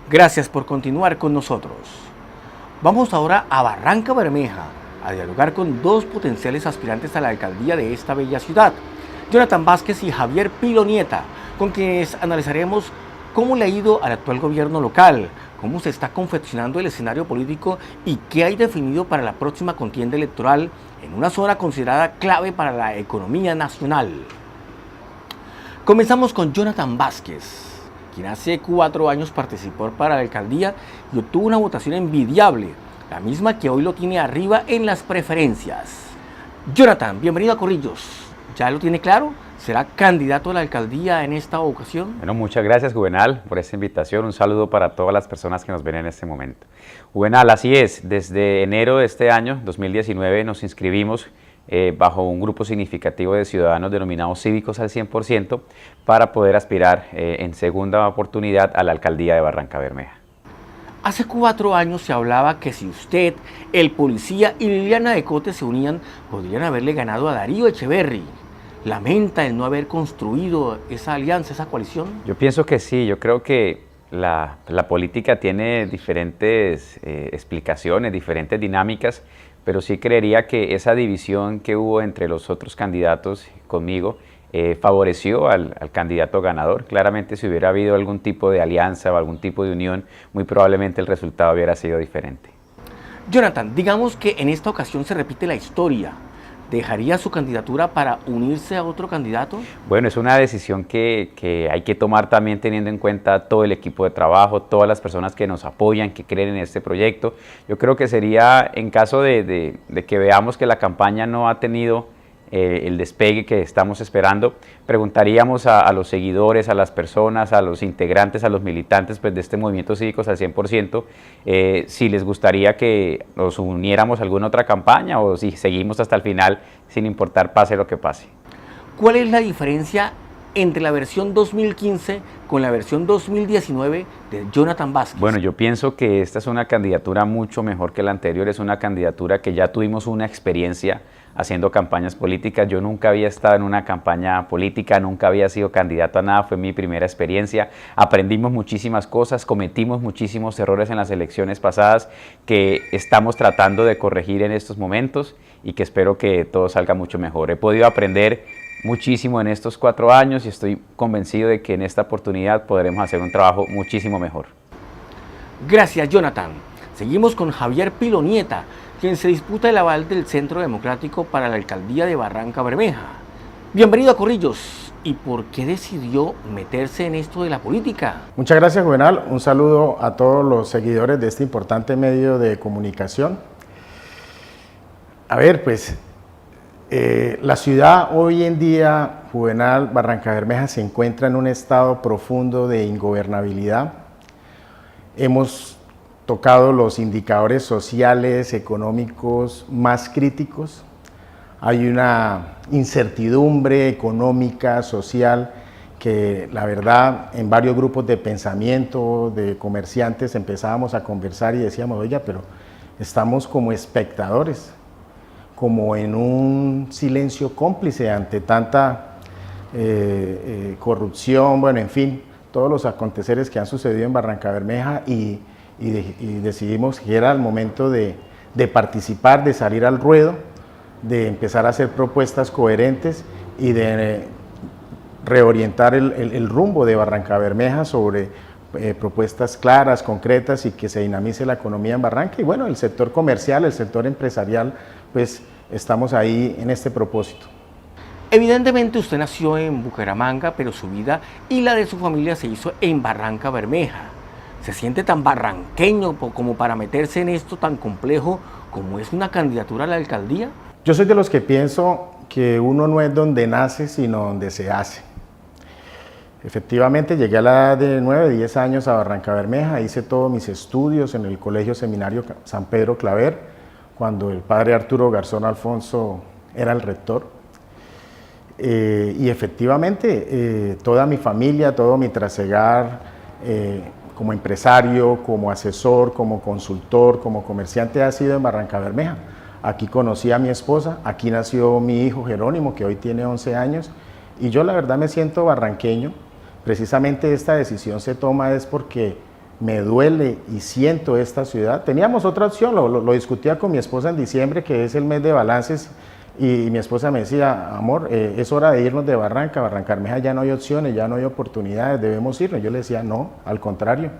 Gracias por continuar con nosotros. Vamos ahora a Barranca Bermeja a dialogar con dos potenciales aspirantes a la alcaldía de esta bella ciudad, Jonathan Vázquez y Javier Pilonieta, con quienes analizaremos cómo le ha ido al actual gobierno local, cómo se está confeccionando el escenario político y qué hay definido para la próxima contienda electoral en una zona considerada clave para la economía nacional. Comenzamos con Jonathan Vázquez, quien hace 4 años participó para la alcaldía y obtuvo una votación envidiable, la misma que hoy lo tiene arriba en las preferencias. Jonathan, bienvenido a Corrillos. ¿Ya lo tiene claro? ¿Será candidato a la alcaldía en esta ocasión? Bueno, muchas gracias, Juvenal, por esta invitación. Un saludo para todas las personas que nos ven en este momento. Juvenal, así es, desde enero de este año, 2019, nos inscribimos bajo un grupo significativo de ciudadanos denominados cívicos al 100% para poder aspirar en segunda oportunidad a la alcaldía de Barranca Bermeja. Hace 4 años se hablaba que si usted, el policía y Liliana de Cote se unían, podrían haberle ganado a Darío Echeverry. ¿Lamenta el no haber construido esa alianza, esa coalición? Yo pienso que sí, yo creo que la política tiene diferentes explicaciones, diferentes dinámicas, pero sí creería que esa división que hubo entre los otros candidatos conmigo favoreció al candidato ganador. Claramente si hubiera habido algún tipo de alianza o algún tipo de unión, muy probablemente el resultado hubiera sido diferente. Jonathan, digamos que en esta ocasión se repite la historia. ¿Dejaría su candidatura para unirse a otro candidato? Bueno, es una decisión que hay que tomar también teniendo en cuenta todo el equipo de trabajo, todas las personas que nos apoyan, que creen en este proyecto. Yo creo que sería, en caso de que veamos que la campaña no ha tenido el despegue que estamos esperando, preguntaríamos a los seguidores, a las personas, a los integrantes, a los militantes pues, de este movimiento cívicos al 100%, si les gustaría que nos uniéramos a alguna otra campaña o si seguimos hasta el final sin importar pase lo que pase. ¿Cuál es la diferencia entre la versión 2015 con la versión 2019 de Jonathan Vázquez? Bueno, yo pienso que esta es una candidatura mucho mejor que la anterior, es una candidatura que ya tuvimos una experiencia haciendo campañas políticas. Yo nunca había estado en una campaña política, nunca había sido candidato a nada, fue mi primera experiencia. Aprendimos muchísimas cosas, cometimos muchísimos errores en las elecciones pasadas que estamos tratando de corregir en estos momentos y que espero que todo salga mucho mejor. He podido aprender muchísimo en estos 4 años y estoy convencido de que en esta oportunidad podremos hacer un trabajo muchísimo mejor. Gracias, Jonathan. Seguimos con Javier Pilonieta, quien se disputa el aval del Centro Democrático para la alcaldía de Barranca Bermeja. Bienvenido a Corrillos. ¿Y por qué decidió meterse en esto de la política? Muchas gracias, Juvenal. Un saludo a todos los seguidores de este importante medio de comunicación. A ver, pues, la ciudad hoy en día, Juvenal, Barranca Bermeja, se encuentra en un estado profundo de ingobernabilidad. Hemos tocado los indicadores sociales, económicos más críticos. Hay una incertidumbre económica, social, que la verdad en varios grupos de pensamiento, de comerciantes, empezábamos a conversar y decíamos, oiga, pero estamos como espectadores, como en un silencio cómplice ante tanta corrupción, bueno, en fin, todos los aconteceres que han sucedido en Barranca Bermeja y decidimos que era el momento de participar, de salir al ruedo, de empezar a hacer propuestas coherentes y de reorientar el rumbo de Barranca Bermeja sobre propuestas claras, concretas y que se dinamice la economía en Barranca. Y bueno, el sector comercial, el sector empresarial, pues estamos ahí en este propósito. Evidentemente usted nació en Bucaramanga, pero su vida y la de su familia se hizo en Barranca Bermeja. ¿Se siente tan barranqueño como para meterse en esto tan complejo como es una candidatura a la alcaldía? Yo soy de los que pienso que uno no es donde nace, sino donde se hace. Efectivamente, llegué a la edad de 9, 10 años a Barranca Bermeja, hice todos mis estudios en el Colegio Seminario San Pedro Claver, cuando el padre Arturo Garzón Alfonso era el rector. Y efectivamente, toda mi familia, todo mi trasegar, como empresario, como asesor, como consultor, como comerciante ha sido en Barranca Bermeja. Aquí conocí a mi esposa, aquí nació mi hijo Jerónimo, que hoy tiene 11 años, y yo la verdad me siento barranqueño. Precisamente esta decisión se toma es porque me duele y siento esta ciudad. Teníamos otra opción, lo discutía con mi esposa en diciembre, que es el mes de balances, y mi esposa me decía, amor, es hora de irnos de Barrancabermeja ya no hay opciones, ya no hay oportunidades, debemos irnos. Yo le decía, no, al contrario,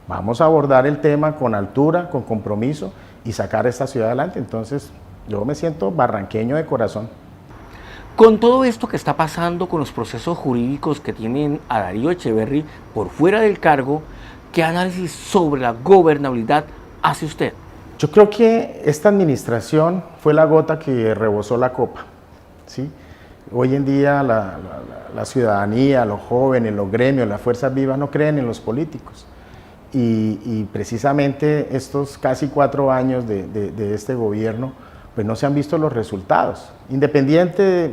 vamos a abordar el tema con altura, con compromiso y sacar esta ciudad adelante. Entonces, yo me siento barranqueño de corazón. Con todo esto que está pasando con los procesos jurídicos que tienen a Darío Echeverry por fuera del cargo, ¿qué análisis sobre la gobernabilidad hace usted? Yo creo que esta administración fue la gota que rebosó la copa, ¿sí? Hoy en día la ciudadanía, los jóvenes, los gremios, las fuerzas vivas no creen en los políticos. Y precisamente estos casi 4 años de este gobierno, pues no se han visto los resultados. Independiente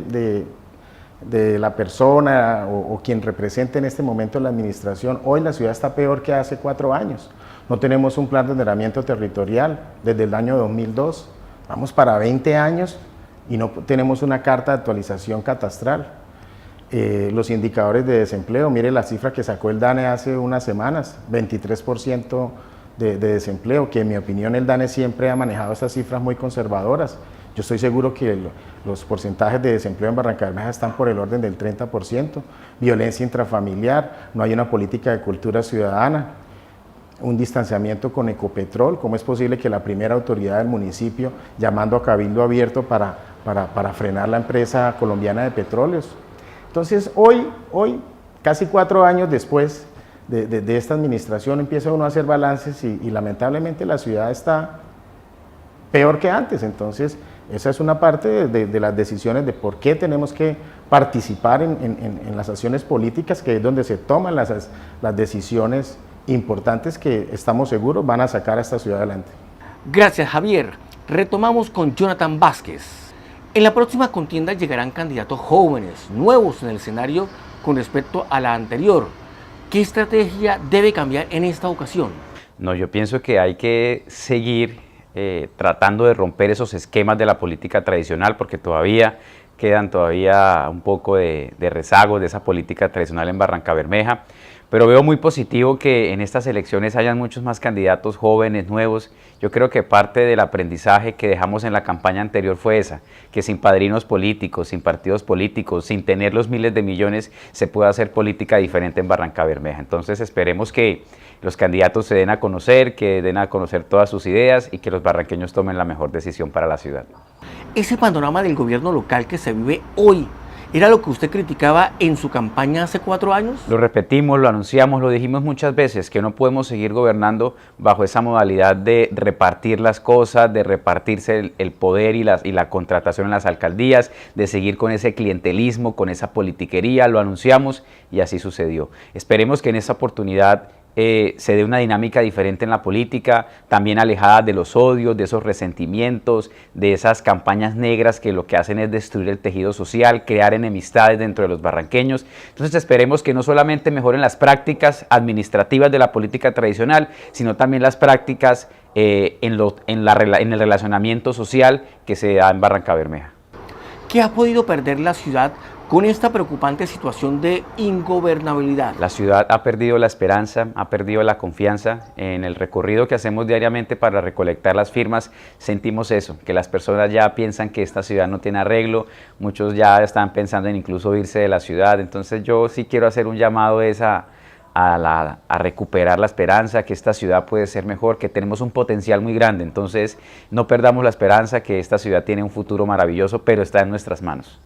de la persona o quien represente en este momento la administración, hoy la ciudad está peor que hace 4 años. No tenemos un plan de ordenamiento territorial desde el año 2002. Vamos para 20 años y no tenemos una carta de actualización catastral. Los indicadores de desempleo, mire la cifra que sacó el DANE hace unas semanas, 23% de desempleo, que en mi opinión el DANE siempre ha manejado estas cifras muy conservadoras. Yo estoy seguro que los porcentajes de desempleo en Barrancabermeja están por el orden del 30%. Violencia intrafamiliar, no hay una política de cultura ciudadana, un distanciamiento con Ecopetrol. ¿Cómo es posible que la primera autoridad del municipio, llamando a cabildo abierto para frenar la empresa colombiana de petróleos? Entonces, hoy casi 4 años después de esta administración, empieza uno a hacer balances y lamentablemente la ciudad está peor que antes. Entonces, esa es una parte de las decisiones de por qué tenemos que participar en las acciones políticas, que es donde se toman las decisiones importantes que estamos seguros van a sacar a esta ciudad adelante. Gracias, Javier. Retomamos con Jonathan Vázquez. En la próxima contienda llegarán candidatos jóvenes, nuevos en el escenario con respecto a la anterior. ¿Qué estrategia debe cambiar en esta ocasión? No, yo pienso que hay que seguir tratando de romper esos esquemas de la política tradicional, porque quedan un poco de rezagos de esa política tradicional en Barrancabermeja. Pero veo muy positivo que en estas elecciones hayan muchos más candidatos jóvenes, nuevos. Yo creo que parte del aprendizaje que dejamos en la campaña anterior fue esa, que sin padrinos políticos, sin partidos políticos, sin tener los miles de millones, se puede hacer política diferente en Barrancabermeja. Entonces esperemos que los candidatos se den a conocer, que den a conocer todas sus ideas y que los barranqueños tomen la mejor decisión para la ciudad. Ese panorama del gobierno local que se vive hoy, ¿era lo que usted criticaba en su campaña hace 4 años? Lo repetimos, lo anunciamos, lo dijimos muchas veces, que no podemos seguir gobernando bajo esa modalidad de repartir las cosas, de repartirse el poder y la contratación en las alcaldías, de seguir con ese clientelismo, con esa politiquería. Lo anunciamos y así sucedió. Esperemos que en esta oportunidad se dé una dinámica diferente en la política, también alejada de los odios, de esos resentimientos, de esas campañas negras que lo que hacen es destruir el tejido social, crear enemistades dentro de los barranqueños. Entonces esperemos que no solamente mejoren las prácticas administrativas de la política tradicional, sino también las prácticas en el relacionamiento social que se da en Barrancabermeja. ¿Qué ha podido perder la ciudad con esta preocupante situación de ingobernabilidad? La ciudad ha perdido la esperanza, ha perdido la confianza. En el recorrido que hacemos diariamente para recolectar las firmas, sentimos eso, que las personas ya piensan que esta ciudad no tiene arreglo, muchos ya están pensando en incluso irse de la ciudad. Entonces yo sí quiero hacer un llamado a recuperar la esperanza, que esta ciudad puede ser mejor, que tenemos un potencial muy grande. Entonces no perdamos la esperanza, que esta ciudad tiene un futuro maravilloso, pero está en nuestras manos.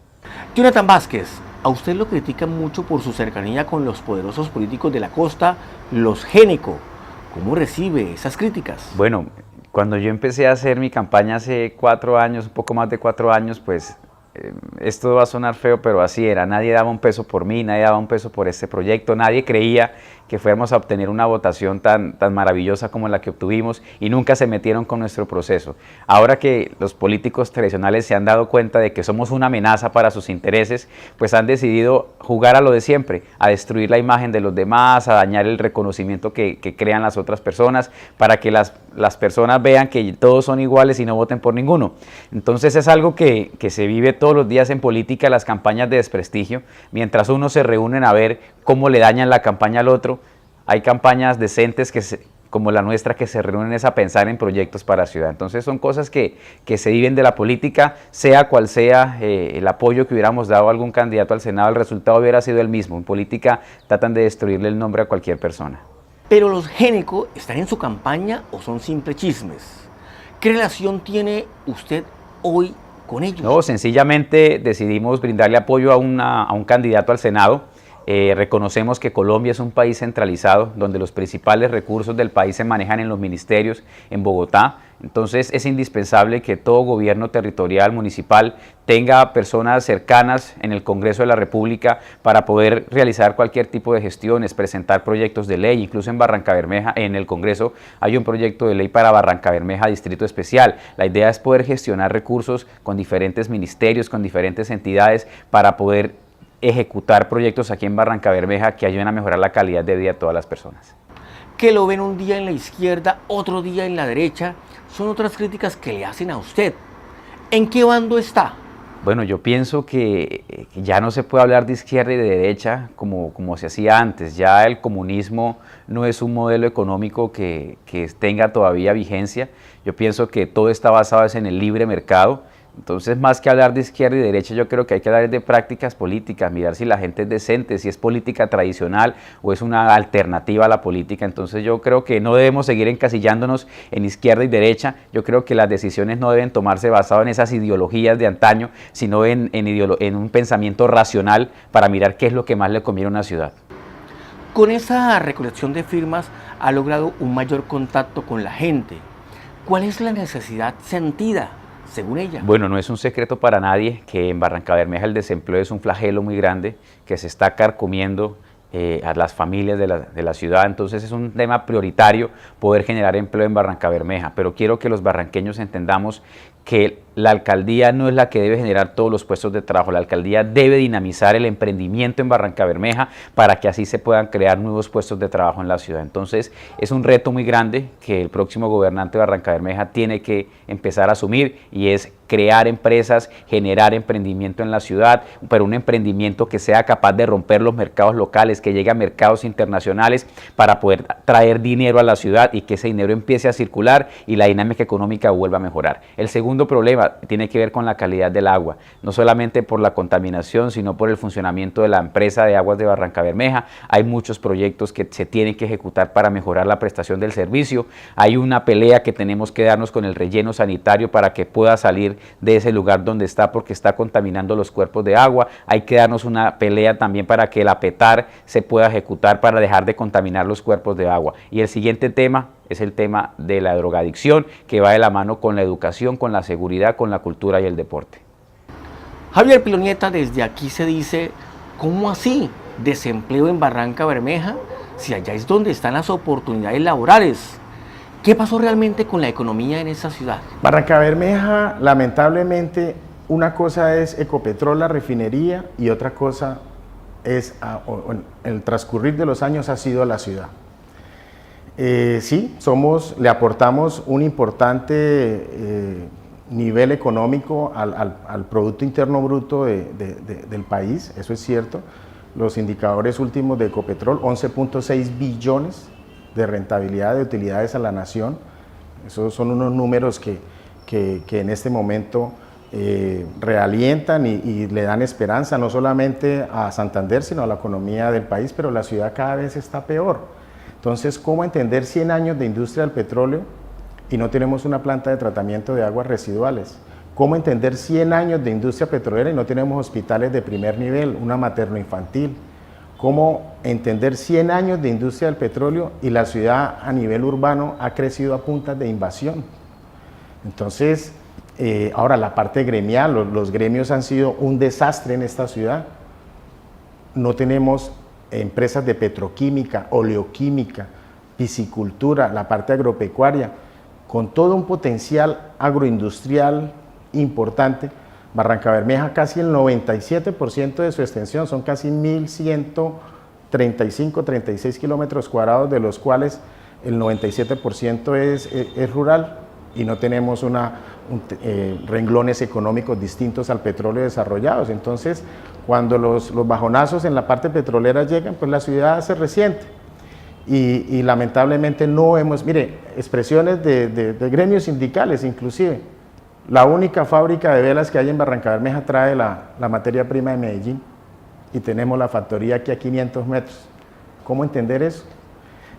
Jonathan Vázquez, a usted lo critican mucho por su cercanía con los poderosos políticos de la costa, los Géneco. ¿Cómo recibe esas críticas? Bueno, cuando yo empecé a hacer mi campaña hace 4 años, un poco más de 4 años, pues esto va a sonar feo, pero así era. Nadie daba un peso por mí, nadie daba un peso por este proyecto, nadie creía que fuéramos a obtener una votación tan maravillosa como la que obtuvimos, y nunca se metieron con nuestro proceso. Ahora que los políticos tradicionales se han dado cuenta de que somos una amenaza para sus intereses, pues han decidido jugar a lo de siempre, a destruir la imagen de los demás, a dañar el reconocimiento que crean las otras personas, para que las personas vean que todos son iguales y no voten por ninguno. Entonces es algo que se vive todos los días en política, las campañas de desprestigio. Mientras unos se reúnen a ver cómo le dañan la campaña al otro, hay campañas decentes como la nuestra, que se reúnen a pensar en proyectos para la ciudad. Entonces son cosas que se viven de la política, sea cual sea el apoyo que hubiéramos dado a algún candidato al Senado, el resultado hubiera sido el mismo. En política tratan de destruirle el nombre a cualquier persona. Pero los Géneco, ¿están en su campaña o son simples chismes? ¿Qué relación tiene usted hoy con ellos? No, sencillamente decidimos brindarle apoyo a un candidato al Senado. Reconocemos que Colombia es un país centralizado, donde los principales recursos del país se manejan en los ministerios, en Bogotá. Entonces es indispensable que todo gobierno territorial, municipal, tenga personas cercanas en el Congreso de la República para poder realizar cualquier tipo de gestiones, presentar proyectos de ley. Incluso en Barrancabermeja, en el Congreso, hay un proyecto de ley para Barrancabermeja Distrito Especial. La idea es poder gestionar recursos con diferentes ministerios, con diferentes entidades, para poder ejecutar proyectos aquí en Barrancabermeja que ayuden a mejorar la calidad de vida de todas las personas. Que lo ven un día en la izquierda, otro día en la derecha, son otras críticas que le hacen a usted. ¿En qué bando está? Bueno, yo pienso que ya no se puede hablar de izquierda y de derecha como se hacía antes. Ya el comunismo no es un modelo económico que tenga todavía vigencia. Yo pienso que todo está basado en el libre mercado. Entonces, más que hablar de izquierda y derecha, yo creo que hay que hablar de prácticas políticas, mirar si la gente es decente, si es política tradicional o es una alternativa a la política. Entonces, yo creo que no debemos seguir encasillándonos en izquierda y derecha. Yo creo que las decisiones no deben tomarse basadas en esas ideologías de antaño, sino en un pensamiento racional para mirar qué es lo que más le conviene a una ciudad. Con esa recolección de firmas ha logrado un mayor contacto con la gente. ¿Cuál es la necesidad sentida, según ella? Bueno, no es un secreto para nadie que en Barrancabermeja el desempleo es un flagelo muy grande que se está carcomiendo a las familias de la ciudad. Entonces es un tema prioritario poder generar empleo en Barrancabermeja, pero quiero que los barranqueños entendamos que la alcaldía no es la que debe generar todos los puestos de trabajo. La alcaldía debe dinamizar el emprendimiento en Barrancabermeja para que así se puedan crear nuevos puestos de trabajo en la ciudad. Entonces es un reto muy grande que el próximo gobernante de Barrancabermeja tiene que empezar a asumir, y es crear empresas, generar emprendimiento en la ciudad, pero un emprendimiento que sea capaz de romper los mercados locales, que llegue a mercados internacionales para poder traer dinero a la ciudad y que ese dinero empiece a circular y la dinámica económica vuelva a mejorar. El segundo problema tiene que ver con la calidad del agua, no solamente por la contaminación, sino por el funcionamiento de la empresa de aguas de Barrancabermeja. Hay muchos proyectos que se tienen que ejecutar para mejorar la prestación del servicio. Hay una pelea que tenemos que darnos con el relleno sanitario para que pueda salir de ese lugar donde está, porque está contaminando los cuerpos de agua. Hay que darnos una pelea también para que el APETAR se pueda ejecutar para dejar de contaminar los cuerpos de agua. Y el siguiente tema es el tema de la drogadicción, que va de la mano con la educación, con la seguridad, con la cultura y el deporte. Javier Pilonieta, desde aquí se dice, ¿cómo así? ¿Desempleo en Barrancabermeja? Si allá es donde están las oportunidades laborales. ¿Qué pasó realmente con la economía en esa ciudad? Barrancabermeja, lamentablemente, una cosa es Ecopetrol, la refinería, y otra cosa es, el transcurrir de los años ha sido la ciudad. Sí, le aportamos un importante nivel económico al Producto Interno Bruto del país, eso es cierto. Los indicadores últimos de Ecopetrol, 11.6 billones de rentabilidad de utilidades a la nación. Esos son unos números que en este momento realientan y le dan esperanza no solamente a Santander, sino a la economía del país, pero la ciudad cada vez está peor. Entonces, ¿cómo entender 100 años de industria del petróleo y no tenemos una planta de tratamiento de aguas residuales? ¿Cómo entender 100 años de industria petrolera y no tenemos hospitales de primer nivel, una materno-infantil? ¿Cómo entender 100 años de industria del petróleo y la ciudad a nivel urbano ha crecido a puntas de invasión? Entonces, ahora la parte gremial, los gremios han sido un desastre en esta ciudad. No tenemos empresas de petroquímica, oleoquímica, piscicultura, la parte agropecuaria, con todo un potencial agroindustrial importante. Barrancabermeja, casi el 97% de su extensión, son casi 1.135-36 kilómetros cuadrados, de los cuales el 97% es rural, y no tenemos renglones económicos distintos al petróleo desarrollados. Entonces, cuando los bajonazos en la parte petrolera llegan, pues la ciudad se resiente. y lamentablemente no hemos, mire, expresiones de gremios sindicales inclusive. La única fábrica de velas que hay en Barrancabermeja trae la materia prima de Medellín y tenemos la factoría aquí a 500 metros. ¿Cómo entender eso?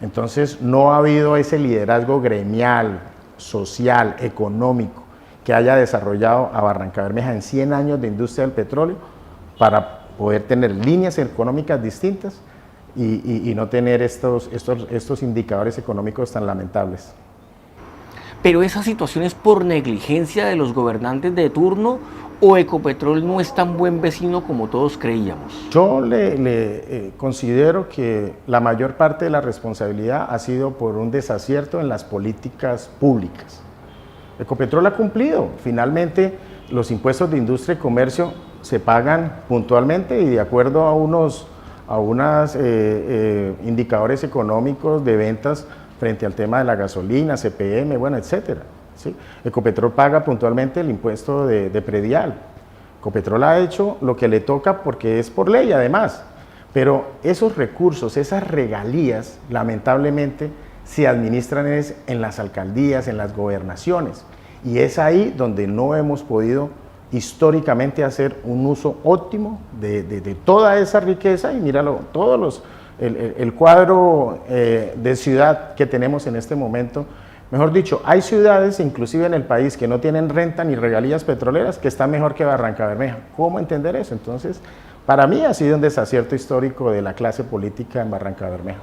Entonces no ha habido ese liderazgo gremial, social, económico que haya desarrollado a Barrancabermeja en 100 años de industria del petróleo para poder tener líneas económicas distintas y no tener estos indicadores económicos tan lamentables. ¿Pero esa situación es por negligencia de los gobernantes de turno o Ecopetrol no es tan buen vecino como todos creíamos? Yo considero que la mayor parte de la responsabilidad ha sido por un desacierto en las políticas públicas. Ecopetrol ha cumplido, finalmente los impuestos de industria y comercio se pagan puntualmente y de acuerdo a unos indicadores económicos de ventas frente al tema de la gasolina, CPM, bueno, etcétera. ¿Sí? Ecopetrol paga puntualmente el impuesto de predial. Ecopetrol ha hecho lo que le toca porque es por ley además, pero esos recursos, esas regalías, lamentablemente, se administran en las alcaldías, en las gobernaciones, y es ahí donde no hemos podido históricamente hacer un uso óptimo de toda esa riqueza, y míralo, el cuadro de ciudad que tenemos en este momento. Mejor dicho, hay ciudades inclusive en el país que no tienen renta ni regalías petroleras que están mejor que Barrancabermeja. ¿Cómo entender eso? Entonces, para mí ha sido un desacierto histórico de la clase política en Barrancabermeja.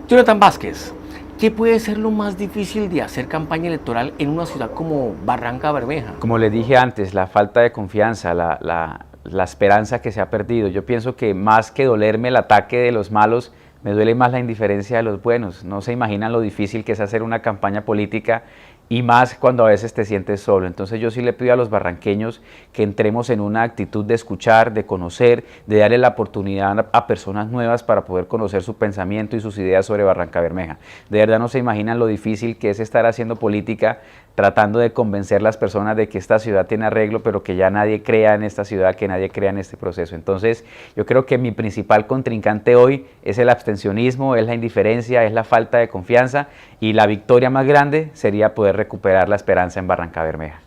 Jonathan Vázquez, ¿qué puede ser lo más difícil de hacer campaña electoral en una ciudad como Barrancabermeja? Como les dije antes, la falta de confianza, la esperanza que se ha perdido. Yo pienso que más que dolerme el ataque de los malos, me duele más la indiferencia de los buenos. No se imaginan lo difícil que es hacer una campaña política y más cuando a veces te sientes solo. Entonces yo sí le pido a los barranqueños que entremos en una actitud de escuchar, de conocer, de darle la oportunidad a personas nuevas para poder conocer su pensamiento y sus ideas sobre Barrancabermeja. De verdad no se imaginan lo difícil que es estar haciendo política tratando de convencer a las personas de que esta ciudad tiene arreglo, pero que ya nadie crea en esta ciudad, que nadie crea en este proceso. Entonces yo creo que mi principal contrincante hoy es el abstencionismo, es la indiferencia, es la falta de confianza, y la victoria más grande sería poder recuperar la esperanza en Barrancabermeja.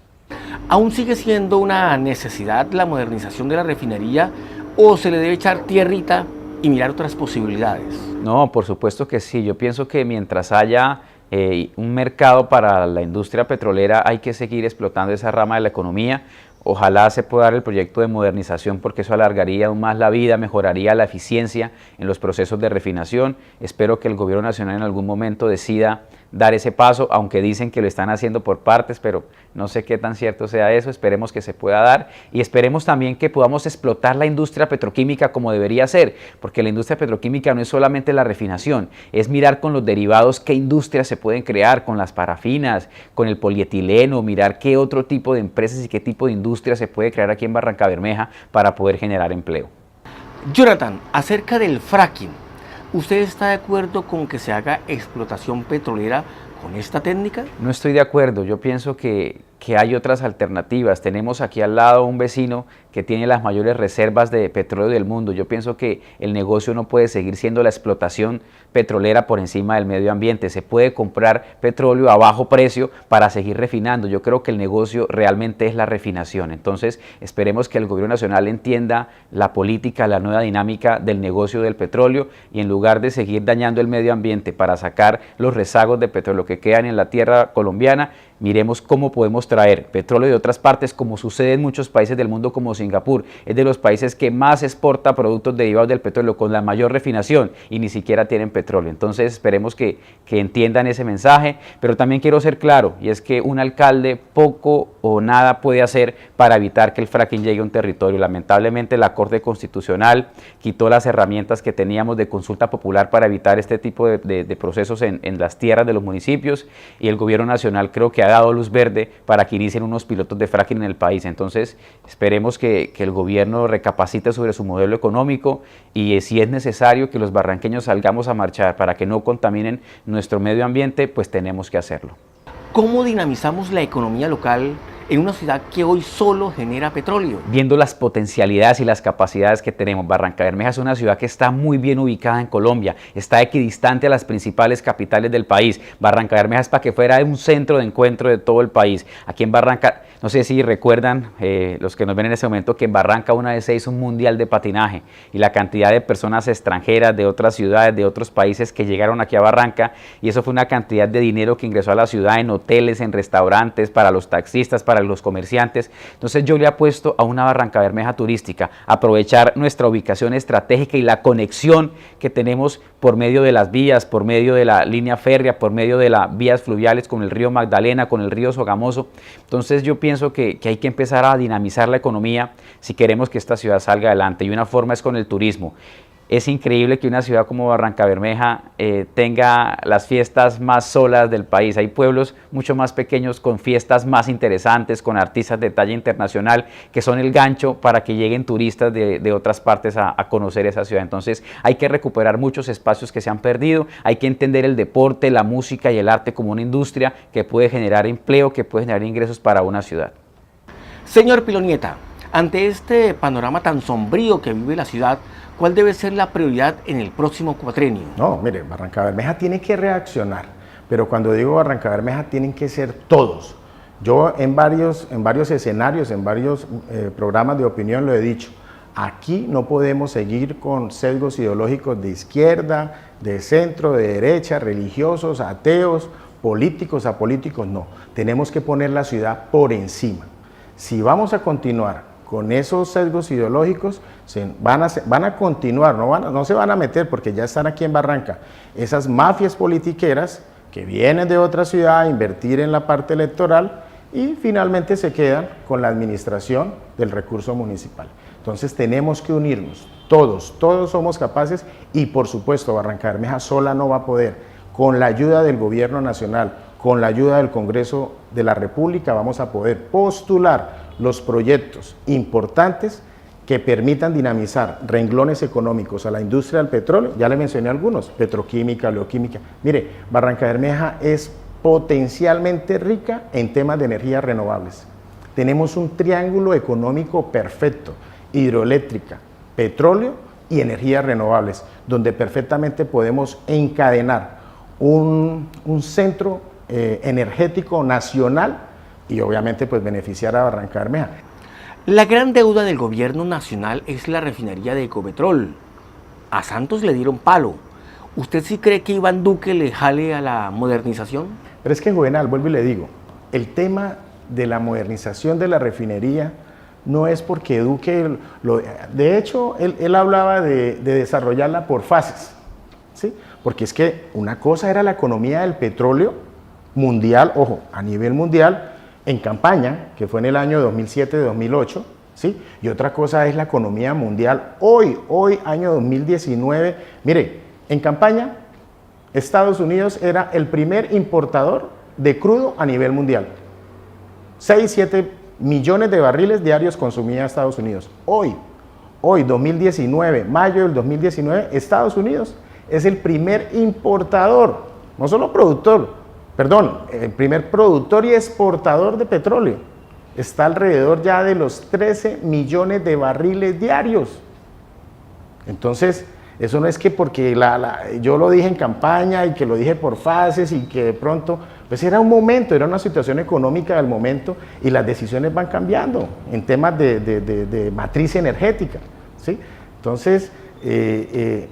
¿Aún sigue siendo una necesidad la modernización de la refinería o se le debe echar tierrita y mirar otras posibilidades? No, por supuesto que sí. Yo pienso que mientras haya un mercado para la industria petrolera, hay que seguir explotando esa rama de la economía. Ojalá se pueda dar el proyecto de modernización porque eso alargaría aún más la vida, mejoraría la eficiencia en los procesos de refinación. Espero que el gobierno nacional en algún momento decida dar ese paso, aunque dicen que lo están haciendo por partes, pero no sé qué tan cierto sea eso. Esperemos que se pueda dar y esperemos también que podamos explotar la industria petroquímica como debería ser, porque la industria petroquímica no es solamente la refinación, es mirar con los derivados qué industrias se pueden crear, con las parafinas, con el polietileno, mirar qué otro tipo de empresas y qué tipo de industria se puede crear aquí en Barrancabermeja para poder generar empleo. Jonathan, acerca del fracking, ¿usted está de acuerdo con que se haga explotación petrolera con esta técnica? No estoy de acuerdo. Yo pienso que hay otras alternativas. Tenemos aquí al lado un vecino que tiene las mayores reservas de petróleo del mundo. Yo pienso que el negocio no puede seguir siendo la explotación petrolera por encima del medio ambiente. Se puede comprar petróleo a bajo precio para seguir refinando. Yo creo que el negocio realmente es la refinación. Entonces esperemos que el gobierno nacional entienda la política, la nueva dinámica del negocio del petróleo, y en lugar de seguir dañando el medio ambiente para sacar los rezagos de petróleo que quedan en la tierra colombiana, miremos cómo podemos traer petróleo de otras partes, como sucede en muchos países del mundo, como Singapur. Es de los países que más exporta productos derivados del petróleo, con la mayor refinación, y ni siquiera tienen petróleo. Entonces esperemos que entiendan ese mensaje, pero también quiero ser claro, y es que un alcalde poco o nada puede hacer para evitar que el fracking llegue a un territorio. Lamentablemente la Corte Constitucional quitó las herramientas que teníamos de consulta popular para evitar este tipo de procesos en las tierras de los municipios, y el gobierno nacional creo que ha dado luz verde para que inicien unos pilotos de fracking en el país. Entonces esperemos que el gobierno recapacite sobre su modelo económico, y si es necesario que los barranqueños salgamos a marchar para que no contaminen nuestro medio ambiente, pues tenemos que hacerlo. ¿Cómo dinamizamos la economía local en una ciudad que hoy solo genera petróleo? Viendo las potencialidades y las capacidades que tenemos, Barrancabermeja es una ciudad que está muy bien ubicada en Colombia, está equidistante a las principales capitales del país. Barrancabermeja es para que fuera un centro de encuentro de todo el país. Aquí en Barranca, no sé si recuerdan los que nos ven en ese momento, que en Barranca una vez se hizo un mundial de patinaje y la cantidad de personas extranjeras de otras ciudades, de otros países que llegaron aquí a Barranca, y eso fue una cantidad de dinero que ingresó a la ciudad en hoteles, en restaurantes, para los taxistas, para los comerciantes. Entonces yo le apuesto a una Barrancabermeja turística, aprovechar nuestra ubicación estratégica y la conexión que tenemos por medio de las vías, por medio de la línea férrea, por medio de las vías fluviales con el río Magdalena, con el río Sogamoso. Entonces yo pienso que hay que empezar a dinamizar la economía si queremos que esta ciudad salga adelante, y una forma es con el turismo. Es increíble que una ciudad como Barrancabermeja tenga las fiestas más solas del país. Hay pueblos mucho más pequeños con fiestas más interesantes, con artistas de talla internacional, que son el gancho para que lleguen turistas de otras partes a conocer esa ciudad. Entonces hay que recuperar muchos espacios que se han perdido, hay que entender el deporte, la música y el arte como una industria que puede generar empleo, que puede generar ingresos para una ciudad. Señor Pilonieta, ante este panorama tan sombrío que vive la ciudad, ¿cuál debe ser la prioridad en el próximo cuatrenio? No, mire, Barrancabermeja tiene que reaccionar, pero cuando digo Barrancabermeja tienen que ser todos. Yo en varios escenarios, en varios programas de opinión lo he dicho, aquí no podemos seguir con sesgos ideológicos de izquierda, de centro, de derecha, religiosos, ateos, políticos, apolíticos, no. Tenemos que poner la ciudad por encima. Si vamos a continuar con esos sesgos ideológicos, van a continuar, no se van a meter, porque ya están aquí en Barranca, esas mafias politiqueras que vienen de otra ciudad a invertir en la parte electoral y finalmente se quedan con la administración del recurso municipal. Entonces tenemos que unirnos, todos somos capaces, y por supuesto Barrancabermeja sola no va a poder. Con la ayuda del gobierno nacional, con la ayuda del Congreso de la República, vamos a poder postular los proyectos importantes que permitan dinamizar renglones económicos a la industria del petróleo. Ya le mencioné algunos: petroquímica, oleoquímica. Mire, Barrancabermeja es potencialmente rica en temas de energías renovables. Tenemos un triángulo económico perfecto: hidroeléctrica, petróleo y energías renovables, donde perfectamente podemos encadenar un centro energético nacional y obviamente pues beneficiar a Barrancabermeja. La gran deuda del gobierno nacional es la refinería de Ecopetrol. A Santos le dieron palo. ¿Usted sí cree que Iván Duque le jale a la modernización? Pero es que, Juvenal, vuelvo y le digo, el tema de la modernización de la refinería no es porque Duque, de hecho, él hablaba de desarrollarla por fases, ¿sí? Porque es que una cosa era la economía del petróleo mundial, ojo, a nivel mundial, en campaña, que fue en el año 2007-2008, ¿sí? Y otra cosa es la economía mundial hoy, año 2019. Mire, en campaña, Estados Unidos era el primer importador de crudo a nivel mundial. 6-7 millones de barriles diarios consumía Estados Unidos. Hoy, 2019, mayo del 2019, Estados Unidos es el primer importador, no solo productor, el primer productor y exportador de petróleo. Está alrededor ya de los 13 millones de barriles diarios. Entonces, eso no es que porque yo lo dije en campaña y que lo dije por fases y que de pronto, pues era un momento, era una situación económica del momento, y las decisiones van cambiando en temas de matriz energética, ¿sí? Entonces,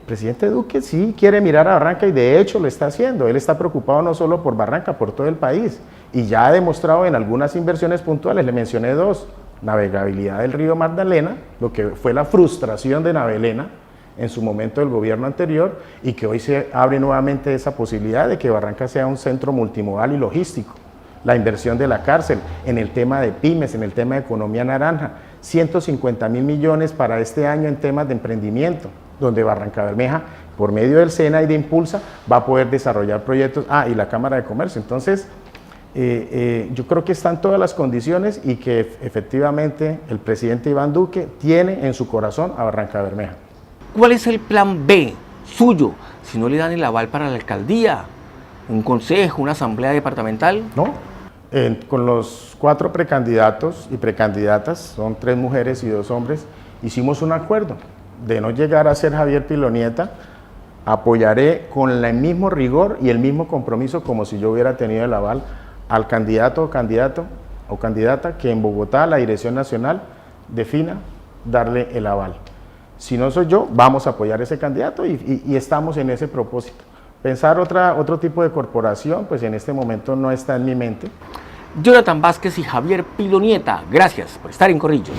presidente Duque sí quiere mirar a Barranca, y de hecho lo está haciendo. Él está preocupado no solo por Barranca, por todo el país, y ya ha demostrado en algunas inversiones puntuales. Le mencioné dos: navegabilidad del río Magdalena, lo que fue la frustración de Navelena en su momento del gobierno anterior, y que hoy se abre nuevamente esa posibilidad de que Barranca sea un centro multimodal y logístico. La inversión de la cárcel en el tema de pymes, en el tema de economía naranja, 150.000 millones para este año en temas de emprendimiento, donde Barrancabermeja, por medio del SENA y de Impulsa, va a poder desarrollar proyectos. Y la Cámara de Comercio. Entonces, yo creo que están todas las condiciones, y que efectivamente el presidente Iván Duque tiene en su corazón a Barrancabermeja. ¿Cuál es el plan B suyo si no le dan el aval para la alcaldía? ¿Un consejo, una asamblea departamental? No, Con los 4 precandidatos y precandidatas, son 3 mujeres y 2 hombres, hicimos un acuerdo de no llegar a ser Javier Pilonieta. Apoyaré con el mismo rigor y el mismo compromiso como si yo hubiera tenido el aval al candidato o candidata que en Bogotá la Dirección Nacional defina darle el aval. Si no soy yo, vamos a apoyar a ese candidato y estamos en ese propósito. Pensar otro tipo de corporación, pues en este momento no está en mi mente. Jonathan Vázquez y Javier Pilonieta, gracias por estar en Corrillos.